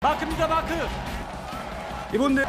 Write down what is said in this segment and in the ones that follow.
마크입니다, 마크. 이분들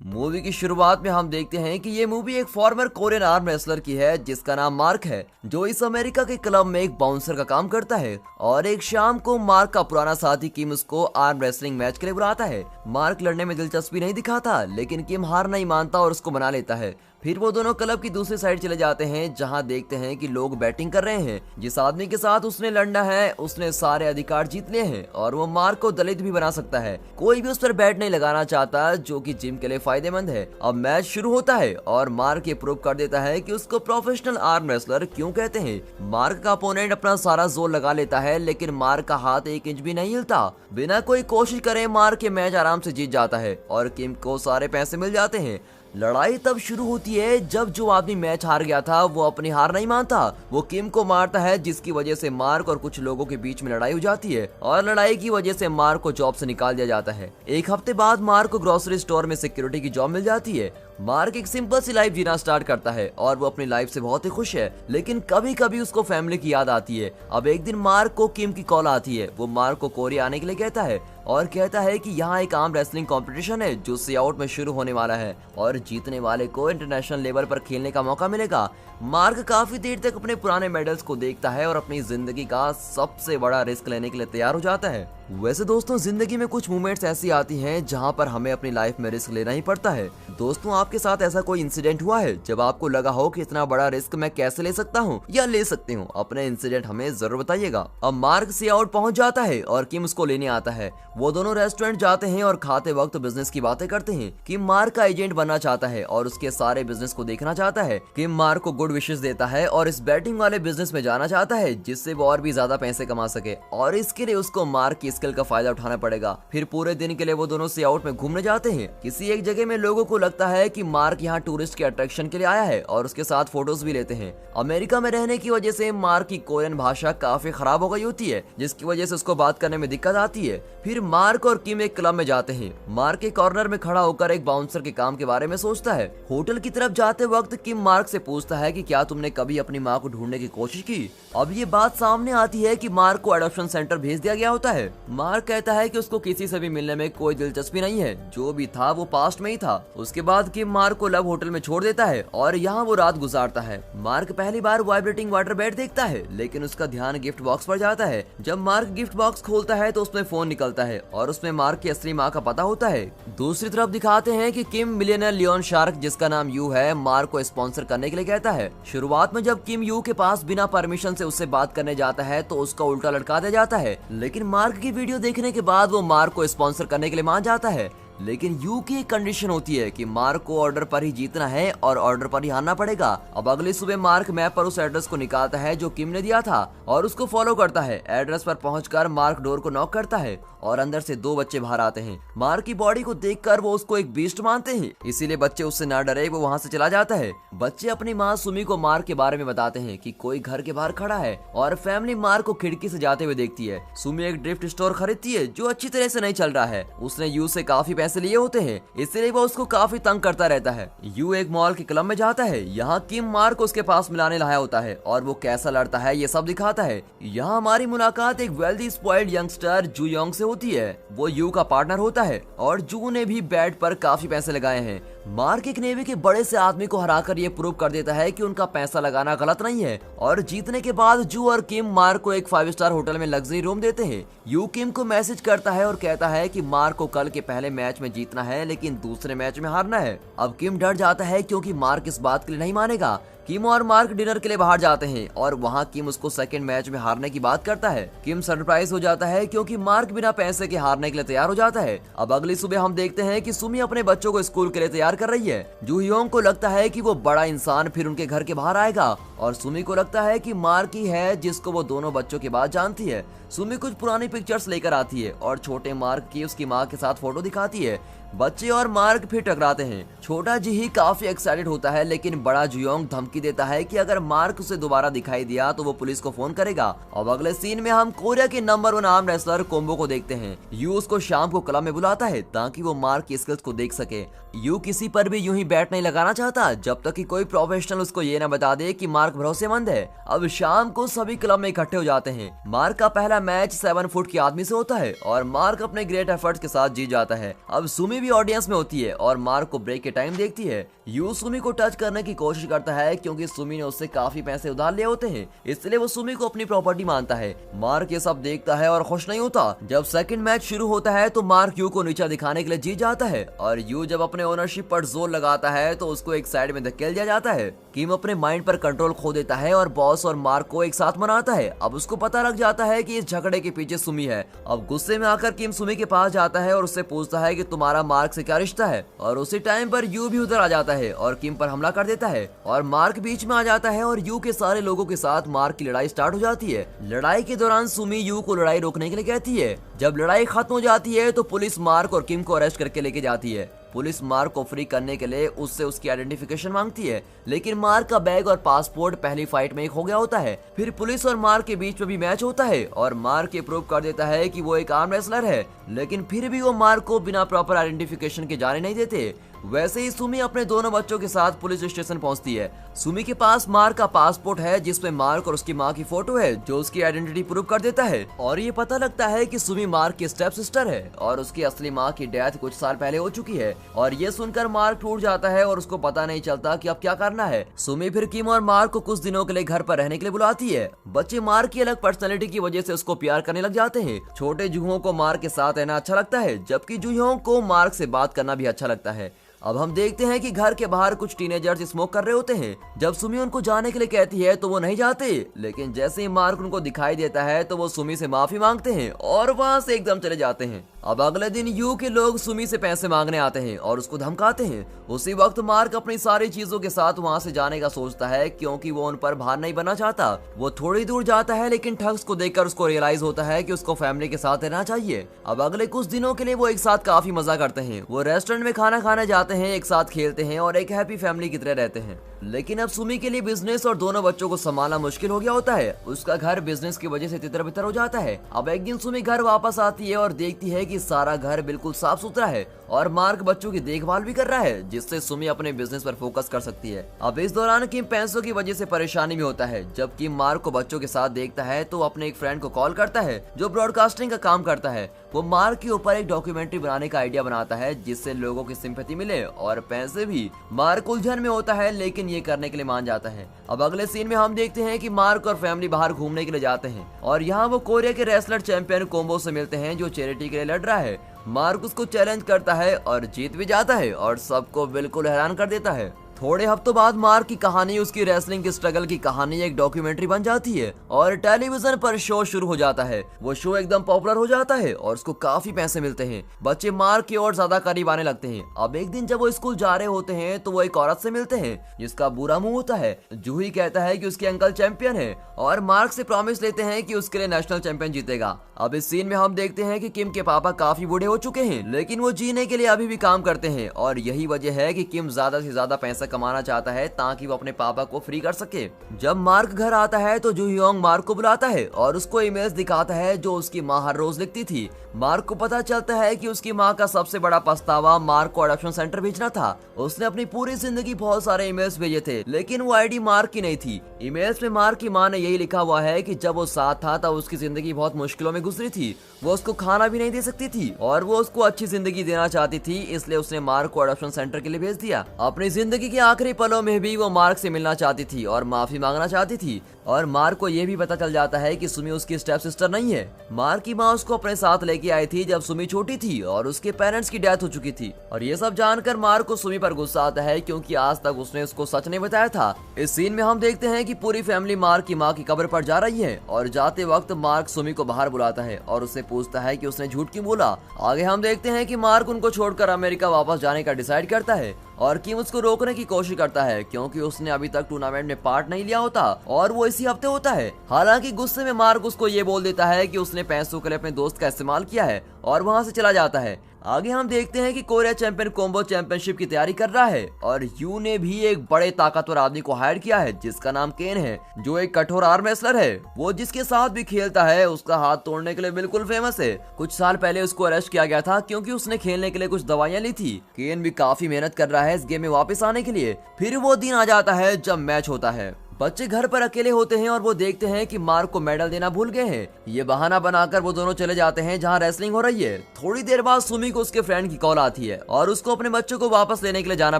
movie की शुरुआत में हम देखते हैं कि ये मूवी एक फॉर्मर कोरियन आर्म रेसलर की है जिसका नाम मार्क है, जो इस अमेरिका के क्लब में एक बाउंसर का काम करता है। और एक शाम को मार्क का पुराना साथी किम उसको आर्म रेसलिंग मैच के लिए बुलाता है। मार्क लड़ने में दिलचस्पी नहीं दिखाता, लेकिन किम हार नहीं मानता और उसको मना लेता है। फिर वो दोनों क्लब की दूसरी साइड चले जाते हैं, जहां देखते हैं कि लोग बैटिंग कर रहे हैं। जिस आदमी के साथ उसने लड़ना है उसने सारे अधिकार जीत लिए हैं और वो मार्क को दलित भी बना सकता है। कोई भी उस पर बैट नहीं लगाना चाहता, जो कि जिम के लिए फायदेमंद है। अब मैच शुरू होता है और मार्क ये प्रूव कर देता है कि उसको प्रोफेशनल आर्म रेसलर क्यों कहते हैं। मार्क का अपोनेंट अपना सारा जोर लगा लेता है, लेकिन मार्क का हाथ 1 इंच भी नहीं हिलता। बिना कोई कोशिश करे मार्क ये मैच आराम से जीत जाता है और किम को सारे पैसे मिल जाते हैं। लड़ाई तब शुरू होती है जब जो आदमी मैच हार गया था वो अपनी हार नहीं मानता। वो किम को मारता है, जिसकी वजह से मार्क और कुछ लोगों के बीच में लड़ाई हो जाती है और लड़ाई की वजह से मार्क को जॉब से निकाल दिया जाता है। एक हफ्ते बाद मार्क को ग्रोसरी स्टोर में सिक्योरिटी की जॉब मिल जाती है। मार्क एक सिंपल सी लाइफ जीना स्टार्ट करता है और वो अपनी लाइफ से बहुत ही खुश है, लेकिन कभी कभी उसको फैमिली की याद आती है। अब एक दिन मार्क को किम की कॉल आती है। वो मार्क को कोरिया आने के लिए कहता है और कहता है कि यहाँ एक आर्म रेसलिंग कंपटीशन है जो सियाउट में शुरू होने वाला है और जीतने वाले को इंटरनेशनल लेवल पर खेलने का मौका मिलेगा। मार्क काफी देर तक अपने पुराने मेडल्स को देखता है और अपनी जिंदगी का सबसे बड़ा रिस्क लेने के लिए तैयार हो जाता है। वैसे दोस्तों, जिंदगी में कुछ मोमेंट्स ऐसी आती हैं जहां पर हमें अपनी लाइफ में रिस्क लेना ही पड़ता है। दोस्तों, आपके साथ ऐसा कोई इंसिडेंट हुआ है जब आपको लगा हो कि इतना बड़ा रिस्क मैं कैसे ले सकता हूं या ले सकती हूं? अपने इंसिडेंट हमें जरूर बताइएगा। अब मार्क सियाउट पहुंच जाता है और किम उसको लेने आता है। वो दोनों रेस्टोरेंट जाते हैं और खाते वक्त बिजनेस की बातें करते हैं। किम मार्क का एजेंट बनना चाहता है और उसके सारे बिजनेस को देखना चाहता है। किम मार्क को गुड विशेस देता है और इस बैटिंग वाले बिजनेस में जाना चाहता है जिससे वो और भी ज्यादा पैसे कमा सके, और इसके लिए उसको मार्क की स्किल का फायदा उठाना पड़ेगा। फिर पूरे दिन के लिए वो दोनों सियाउट में घूमने जाते हैं। किसी एक जगह में लोगों को लगता है कि मार्क यहाँ टूरिस्ट के अट्रैक्शन के लिए आया है और उसके साथ फोटोज भी लेते हैं। अमेरिका में रहने की वजह से मार्क की कोरियन भाषा काफी खराब हो गई होती है, जिसकी वजह से उसको बात करने में दिक्कत आती है। फिर मार्क और किम एक क्लब में जाते हैं। मार्क एक कॉर्नर में खड़ा होकर एक बाउंसर के काम के बारे में सोचता है। होटल की तरफ जाते वक्त किम मार्क से पूछता है कि क्या तुमने कभी अपनी माँ को ढूंढने की कोशिश की? अब ये बात सामने आती है कि मार्क को एडॉप्शन सेंटर भेज दिया गया होता है। मार्क कहता है कि उसको किसी से भी मिलने में कोई दिलचस्पी नहीं है, जो भी था वो पास्ट में ही था। उसके बाद किम मार्क को लव होटल में छोड़ देता है और यहाँ वो रात गुजारता है। मार्क पहली बार वाइब्रेटिंग वाटर बेड देखता है, लेकिन उसका ध्यान गिफ्ट बॉक्स पर जाता है। जब मार्क गिफ्ट बॉक्स खोलता है तो उसमें फोन निकलता है और उसमें मार्क की असली माँ का पता होता है। दूसरी तरफ दिखाते हैं कि किम मिलियनर लियोन शार्क, जिसका नाम यू है, मार्क को स्पॉन्सर करने के लिए कहता है। शुरुआत में जब किम यू के पास बिना परमिशन से उससे बात करने जाता है तो उसका उल्टा लटका दिया जाता है, लेकिन मार्क की वीडियो देखने के बाद वो मार्क को स्पॉन्सर करने के लिए मान जाता है। लेकिन यू की एक कंडीशन होती है कि मार्क को ऑर्डर पर ही जीतना है और ऑर्डर पर ही हारना पड़ेगा। अब अगली सुबह मार्क मैप पर उस एड्रेस को निकालता है जो किम ने दिया था और उसको फॉलो करता है। एड्रेस पर पहुंचकर मार्क डोर को नॉक करता है और अंदर से 2 बच्चे बाहर आते हैं। मार्क की बॉडी को देखकर वो उसको एक बीस्ट मानते हैं, इसीलिए बच्चे उससे ना डरे वो वहाँ से चला जाता है। बच्चे अपनी माँ सुमी को मार्क के बारे में बताते हैं कि कोई घर के बाहर खड़ा है और फैमिली मार्क को खिड़की से जाते हुए देखती है। सुमी एक ड्रिफ्ट स्टोर खरीदती है जो अच्छी तरह से नहीं चल रहा है। उसने यू से काफी पैसे लिए होते हैं, इसलिए वो उसको काफी तंग करता रहता है। यू एक मॉल के क्लब में जाता है। यहाँ किम मार्क को उसके पास मिलाने लाया होता है और वो कैसा लड़ता है ये सब दिखाता है। यहाँ हमारी मुलाकात एक वेल्दी स्पॉइल्ड यंगस्टर जू योंग से होती है। वो यू का पार्टनर होता है और जू ने भी बैट पर काफी पैसे लगाए हैं। मार्क एक नेवी के बड़े से आदमी को हराकर ये प्रूव कर देता है कि उनका पैसा लगाना गलत नहीं है और जीतने के बाद जू और किम मार्क को एक 5 स्टार होटल में लग्जरी रूम देते हैं। यू किम को मैसेज करता है और कहता है कि मार्क को कल के पहले मैच में जीतना है, लेकिन दूसरे मैच में हारना है। अब किम डर जाता है क्योंकि मार्क इस बात के लिए नहीं मानेगा। किम और मार्क डिनर के लिए बाहर जाते हैं और वहाँ किम उसको सेकंड मैच में हारने की बात करता है। किम सरप्राइज हो जाता है क्योंकि मार्क बिना पैसे के हारने के लिए तैयार हो जाता है। अब अगली सुबह हम देखते हैं कि सुमी अपने बच्चों को स्कूल के लिए तैयार कर रही है। जू योंग को लगता है कि वो बड़ा इंसान फिर उनके घर के बाहर आएगा और सुमी को लगता है कि मार्क ही है जिसको वो दोनों बच्चों के बाद जानती है। सुमी कुछ पुरानी पिक्चर्स लेकर आती है और छोटे मार्क की उसकी माँ के साथ फोटो दिखाती है। बच्चे और मार्क फिर टकराते हैं। छोटा जी काफी एक्साइटेड होता है, लेकिन बड़ा जुयोंग धमकी देता है कि अगर मार्क उसे दोबारा दिखाई दिया तो वो पुलिस को फोन करेगा। अब अगले सीन में हम कोरिया के नंबर 1 आर्म रेसलर कोम्बो को देखते हैं। यू उसको शाम को क्लब में बुलाता है ताकि वो मार्क की स्किल्स को देख सके। यू किसी पर भी यूं ही बैट नहीं लगाना चाहता जब तक कि कोई प्रोफेशनल उसको ये ना बता दे कि मार्क भरोसेमंद है। अब शाम को सभी क्लब में इकट्ठे हो जाते हैं। मार्क का पहला मैच 7 फुट के आदमी से होता है और मार्क अपने ग्रेट एफर्ट्स के साथ जीत जाता है। अब सुमी भी ऑडियंस में होती है और मार्क को ब्रेक के टाइम देखती है। यू सुमी को टच करने की कोशिश करता है क्योंकि सुमी ने उससे काफी पैसे उधार लिए होते हैं, इसलिए वो सुमी को अपनी प्रॉपर्टी मानता है। मार्क ये सब देखता है और खुश नहीं होता। जब सेकंड मैच शुरू होता है तो मार्क यू को नीचा दिखाने के लिए जीत जाता है और यू जब अपने ओनरशिप पर जोर लगाता है तो उसको एक साइड में धकेल दिया जाता है। किम अपने माइंड पर कंट्रोल खो देता है और बॉस और मार्क को एक साथ मनाता है। अब उसको पता लग जाता है कि इस झगड़े के पीछे सुमी है। अब गुस्से में आकर किम सुमी के पास जाता है और उससे पूछता है कि तुम्हारा मार्क से क्या रिश्ता है। और उसी टाइम पर यू भी उधर आ जाता है और किम पर हमला कर देता है और मार्क बीच में आ जाता है और यू के सारे लोगों के साथ मार्क की लड़ाई स्टार्ट हो जाती है। लड़ाई के दौरान सुमी यू को लड़ाई रोकने के लिए कहती है। जब लड़ाई खत्म हो जाती है तो पुलिस मार्क और किम को अरेस्ट करके लेके जाती है। पुलिस मार्क को फ्री करने के लिए उससे उसकी आइडेंटिफिकेशन मांगती है, लेकिन मार्क का बैग और पासपोर्ट पहली फाइट में एक हो गया होता है। फिर पुलिस और मार्क के बीच में भी मैच होता है और मार्क ये प्रूव कर देता है कि वो एक आर्म रेसलर है, लेकिन फिर भी वो मार्क को बिना प्रॉपर आइडेंटिफिकेशन के जाने नहीं देते। वैसे ही सुमी अपने दोनों बच्चों के साथ पुलिस स्टेशन पहुंचती है। सुमी के पास मार्क का पासपोर्ट है जिसमें मार्क और उसकी मां की फोटो है जो उसकी आइडेंटिटी प्रूव कर देता है और ये पता लगता है कि सुमी मार्क की स्टेप सिस्टर है और उसकी असली मां की डेथ कुछ साल पहले हो चुकी है। और ये सुनकर मार्क टूट जाता है और उसको पता नहीं चलता कि अब क्या करना है। सुमी फिर किम और मार्क को कुछ दिनों के लिए घर पर रहने के लिए बुलाती है। बच्चे मार्क की अलग पर्सनैलिटी की वजह से उसको प्यार करने लग जाते हैं। छोटे जूहों को मार्क के साथ रहना अच्छा लगता है जबकि जूहों को मार्क से बात करना भी अच्छा लगता है। अब हम देखते हैं कि घर के बाहर कुछ टीनेजर्स स्मोक कर रहे होते हैं। जब सुमी उनको जाने के लिए कहती है तो वो नहीं जाते, लेकिन जैसे ही मार्क उनको दिखाई देता है तो वो सुमी से माफी मांगते हैं और वहां से एकदम चले जाते हैं। अब अगले दिन यू के लोग सुमी से पैसे मांगने आते हैं और उसको धमकाते हैं। उसी वक्त मार्क अपनी सारी चीजों के साथ वहां से जाने का सोचता है क्योंकि वो उन पर भार नहीं बनना चाहता। वो थोड़ी दूर जाता है लेकिन ठग्स को देखकर उसको रियलाइज होता है कि उसको फैमिली के साथ रहना चाहिए। अब अगले कुछ दिनों के लिए वो एक साथ काफी मजा करते हैं। वो रेस्टोरेंट में खाना खाने जाते हैं, एक साथ खेलते हैं और एक हैप्पी फैमिली की तरह रहते हैं। लेकिन अब सुमी के लिए बिजनेस और दोनों बच्चों को संभालना मुश्किल हो गया होता है। उसका घर बिजनेस की वजह से तितर बितर हो जाता है। अब एक दिन सुमी घर वापस आती है और देखती है कि सारा घर बिल्कुल साफ सुथरा है और मार्क बच्चों की देखभाल भी कर रहा है, जिससे सुमी अपने बिजनेस पर फोकस कर सकती है। अब इस दौरान किम पैसों की वजह से परेशानी में होता है। जब किम मार्क को बच्चों के साथ देखता है तो अपने एक फ्रेंड को कॉल करता है जो ब्रॉडकास्टिंग का काम करता है। वो मार्क के ऊपर एक डॉक्यूमेंट्री बनाने का आइडिया बनाता है जिससे लोगों की सिंपैथी मिले और पैसे भी। मार्क उलझन में होता है लेकिन ये करने के लिए मान जाता है। अब अगले सीन में हम देखते हैं कि मार्क और फैमिली बाहर घूमने के लिए जाते हैं और यहाँ वो कोरिया के रेसलर चैंपियन कोम्बो से मिलते हैं जो चैरिटी के लिए लड़ रहा है। मार्क उसको चैलेंज करता है और जीत भी जाता है और सबको बिल्कुल हैरान कर देता है। थोड़े हफ्तों बाद मार्क की कहानी, उसकी रेसलिंग की स्ट्रगल की कहानी एक डॉक्यूमेंट्री बन जाती है और टेलीविजन पर शो शुरू हो जाता है। वो शो एकदम पॉपुलर हो जाता है और उसको काफी पैसे मिलते हैं। बच्चे मार्क की ओर ज्यादा करीब आने लगते हैं। अब एक दिन जब वो स्कूल जा रहे होते हैं तो वो एक औरत से मिलते हैं जिसका बुरा मुंह होता है। जूही कहता है कि उसके अंकल चैंपियन है और मार्क से प्रॉमिस लेते हैं कि उसके लिए नेशनल चैंपियन जीतेगा। अब इस सीन में हम देखते हैं कि किम के पापा काफी बूढ़े हो चुके हैं लेकिन वो जीने के लिए अभी भी काम करते हैं और यही वजह है कि किम ज्यादा से ज्यादा पैसा कमाना चाहता है ताकि वो अपने पापा को फ्री कर सके। जब मार्क घर आता है तो जू योंग मार्क को बुलाता है और उसको इमेज दिखाता है जो उसकी माँ हर रोज लिखती थी। मार्क को पता चलता है कि उसकी माँ का सबसे बड़ा पछतावा मार्क को अडॉप्शन सेंटर भेजना था। उसने अपनी पूरी जिंदगी बहुत सारे ईमेल्स भेजे थे लेकिन वो आईडी मार्क की नहीं थी। ईमेल्स में मार्क की माँ ने यही लिखा हुआ है कि जब वो साथ था तब उसकी जिंदगी बहुत मुश्किलों में गुजरी थी। वो उसको खाना भी नहीं दे सकती थी और वो उसको अच्छी जिंदगी देना चाहती थी, इसलिए उसने मार्क को अडॉप्शन सेंटर के लिए भेज दिया। अपनी जिंदगी के आखिरी पलों में भी वो मार्क से मिलना चाहती थी और माफी मांगना चाहती थी और मार्क को यह भी पता चल जाता है कि सुमी उसकी स्टेप सिस्टर नहीं है। मार्क की माँ उसको अपने साथ लेके आई थी जब सुमी छोटी थी और उसके पेरेंट्स की डेथ हो चुकी थी और ये सब जानकर मार्क को सुमी पर गुस्सा आता है क्योंकि आज तक उसने उसको सच नहीं बताया था। इस सीन में हम देखते हैं कि पूरी फैमिली मार्क की माँ की कब्र पर जा रही है और जाते वक्त मार्क सुमी को बाहर बुलाता है और उससे पूछता है कि उसने झूठ क्यों बोला। आगे हम देखते हैं कि मार्क उनको छोड़कर अमेरिका वापस जाने का डिसाइड करता है और किम उसको रोकने की कोशिश करता है क्योंकि उसने अभी तक टूर्नामेंट में पार्ट नहीं लिया होता और वो इसी हफ्ते होता है। हालांकि गुस्से में मार्क उसको ये बोल देता है कि उसने पैसों के लिए अपने दोस्त का इस्तेमाल किया है और वहां से चला जाता है। आगे हम देखते हैं कि कोरिया चैंपियन कॉम्बो चैंपियनशिप की तैयारी कर रहा है और यू ने भी एक बड़े ताकतवर आदमी को हायर किया है जिसका नाम केन है, जो एक कठोर आर्म रेसलर है। वो जिसके साथ भी खेलता है उसका हाथ तोड़ने के लिए बिल्कुल फेमस है। कुछ साल पहले उसको अरेस्ट किया गया था क्योंकि उसने खेलने के लिए कुछ दवाइयां ली थी। केन भी काफी मेहनत कर रहा है इस गेम में वापस आने के लिए। फिर वो दिन आ जाता है जब मैच होता है। बच्चे घर पर अकेले होते हैं और वो देखते हैं कि मार्क को मेडल देना भूल गए हैं। ये बहाना बनाकर वो दोनों चले जाते हैं जहां रेसलिंग हो रही है। थोड़ी देर बाद सुमी को उसके फ्रेंड की कॉल आती है और उसको अपने बच्चों को वापस लेने के लिए जाना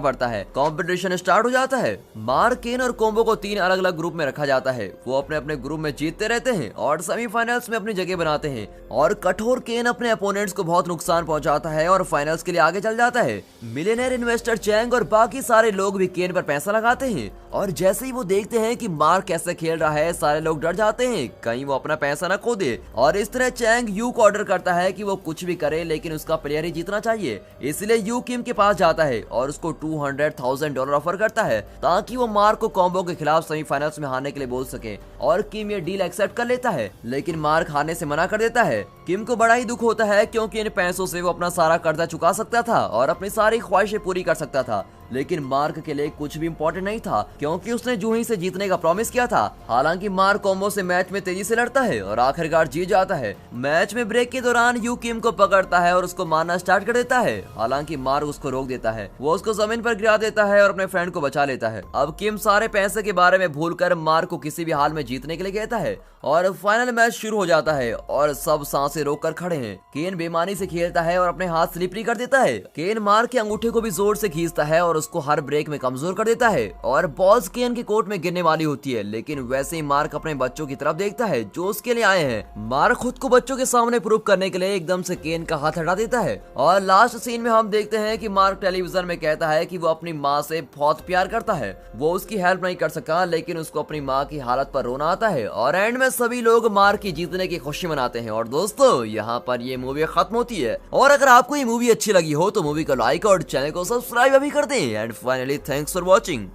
पड़ता है। कंपटीशन स्टार्ट हो जाता है। मार्क, केन और कॉम्बो को 3 अलग अलग ग्रुप में रखा जाता है। वो अपने अपने ग्रुप में जीतते रहते हैं और सेमीफाइनल्स में अपनी जगह बनाते हैं। और कठोर केन अपने अपोनेंट्स को बहुत नुकसान पहुंचाता है और फाइनल्स के लिए आगे चल जाता है। मिलियनेयर इन्वेस्टर चैंग और बाकी सारे लोग भी केन पर पैसा लगाते हैं और जैसे ही वो देखते हैं कि मार्क कैसे खेल रहा है, सारे लोग डर जाते हैं कहीं वो अपना पैसा न खो दे। और इस तरह चैंग यू को ऑर्डर करता है कि वो कुछ भी करे लेकिन उसका प्लेयर ही जीतना चाहिए। इसलिए यू किम के पास जाता है और उसको $200,000 ऑफर करता है ताकि वो मार्क को कॉम्बो के खिलाफ सेमीफाइनल्स में हारने के लिए बोल सके। और किम ये डील एक्सेप्ट कर लेता है लेकिन मार्क हारने से मना कर देता है। किम को बड़ा ही दुख होता है क्योंकि इन पैसों से वो अपना सारा कर्जा चुका सकता था और अपनी सारी ख्वाहिशें पूरी कर सकता था। लेकिन मार्क के लिए कुछ भी इम्पोर्टेंट नहीं था क्योंकि उसने जूही से जीतने का प्रॉमिस किया था। हालांकि मार्क कॉम्बो से मैच में तेजी से लड़ता है और आखिरकार जीत जाता है। मैच में ब्रेक के दौरान यू किम को पकड़ता है और उसको मारना स्टार्ट कर देता है। हालांकि मार्क उसको रोक देता है। वो उसको जमीन पर गिरा देता है और अपने फ्रेंड को बचा लेता है। अब किम सारे पैसे के बारे में भूलकर मार्क को किसी भी हाल में जीतने के लिए कहता है और फाइनल मैच शुरू हो जाता है और सब सांसें रोककर खड़े हैं। केन बेईमानी से खेलता है और अपने हाथ स्लिपरी कर देता है। केन मार्क के अंगूठे को भी जोर से खींचता है और उसको हर ब्रेक में कमजोर कर देता है और बॉल्स केन के कोर्ट में गिरने वाली होती है। लेकिन वैसे ही मार्क अपने बच्चों की तरफ देखता है जो उसके लिए आए हैं। मार्क खुद को बच्चों के सामने प्रूव करने के लिए एकदम से केन का हाथ हटा देता है। और लास्ट सीन में हम देखते हैं कि मार्क टेलीविजन में कहता है कि वो अपनी माँ से बहुत प्यार करता है। वो उसकी हेल्प नहीं कर सका लेकिन उसको अपनी माँ की हालत पर रोना आता है और एंड में सभी लोग मार्क की जीतने की खुशी मनाते हैं। और दोस्तों यहाँ पर ये मूवी खत्म होती है। और अगर आपको ये मूवी अच्छी लगी हो तो मूवी को लाइक और चैनल को सब्सक्राइब अभी कर दें। And finally thanks for watching.